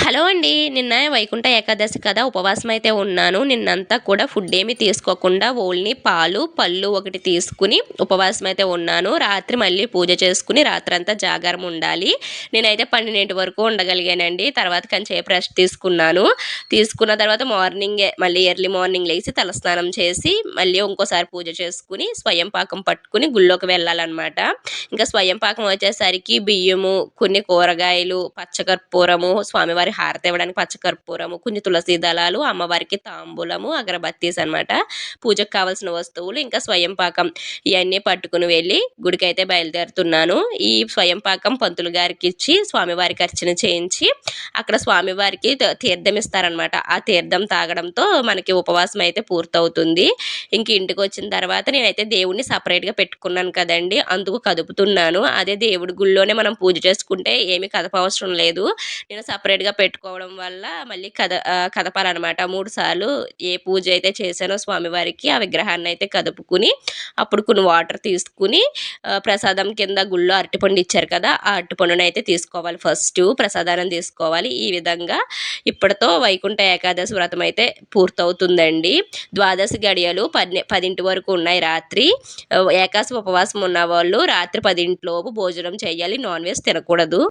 Hello అండి. నిన్న వైకుంఠ ఏకాదశి కదా! ఉపవాసం అయితే ఉన్నాను. నిన్నంతా కూడా ఫుడ్ ఏమి తీసుకోకుండా ఓన్లీ పాలు, పళ్ళు ఒకటి తీసుకొని ఉపవాసం అయితే ఉన్నాను. రాత్రి మళ్ళీ పూజ చేసుకొని రాత్రంతా జాగారం ఉండాలి. నేనైతే 12 వరకు ఉండగలిగానండి. తర్వాత కొంచెంసేపు రెస్ట్ తీసుకున్నాను. తీసుకున్న తర్వాత మార్నింగే మళ్ళీ ఎర్లీ మార్నింగ్ లేసి తలస్నానం చేసి మళ్ళీ ఇంకోసారి పూజ చేసుకొని స్వయం పాకం పట్టుకొని గుళ్ళోకి వెళ్ళాలనమాట. ఇంకా స్వయం పాకం వచ్చేసరికి బియ్యము, కొన్ని కూరగాయలు, పచ్చకర్పూరము, స్వామివారి హారతి ఇవ్వడానికి పచ్చకర్పూరము, కొన్ని తులసి దళాలు, అమ్మవారికి తాంబూలము, అగరబత్తీస్ అనమాట. పూజకు కావాల్సిన వస్తువులు, ఇంకా స్వయం పాకం ఇవన్నీ పట్టుకుని వెళ్ళి గుడికైతే బయలుదేరుతున్నాను. ఈ స్వయం పాకం పంతులు గారికి ఇచ్చి స్వామివారికి అర్చన చేయించి అక్కడ స్వామివారికి తీర్థం ఇస్తారనమాట. ఆ తీర్థం తాగడంతో మనకి ఉపవాసం అయితే పూర్తవుతుంది. ఇంక ఇంటికి వచ్చిన తర్వాత నేనైతే దేవుడిని సపరేట్గా పెట్టుకున్నాను కదండి, అందుకు కదుపుతున్నాను. అదే దేవుడి గుళ్ళోనే మనం పూజ చేసుకుంటే ఏమీ కదపవసరం లేదు. నేను సపరేట్గా పెట్టుకోవడం వల్ల మళ్ళీ కదపాలన్నమాట 3 సార్లు. ఏ పూజ అయితే చేశానో స్వామివారికి ఆ విగ్రహాన్ని అయితే కదుపుకుని అప్పుడు కొన్ని వాటర్ తీసుకుని ప్రసాదం కింద గుళ్ళో అరటిపండు ఇచ్చారు కదా, ఆ అరటిపండుని అయితే తీసుకోవాలి. ఫస్ట్ ప్రసాదాన్ని తీసుకోవాలి. ఈ విధంగా ఇప్పటితో వైకుంఠ ఏకాదశి వ్రతం అయితే పూర్తవుతుందండి. ద్వాదశి గడియలు 10 వరకు ఉన్నాయి రాత్రి. ఏకాదశి ఉపవాసం ఉన్న వాళ్ళు రాత్రి 10 లోపు భోజనం చేయాలి. నాన్ వెజ్ తినకూడదు.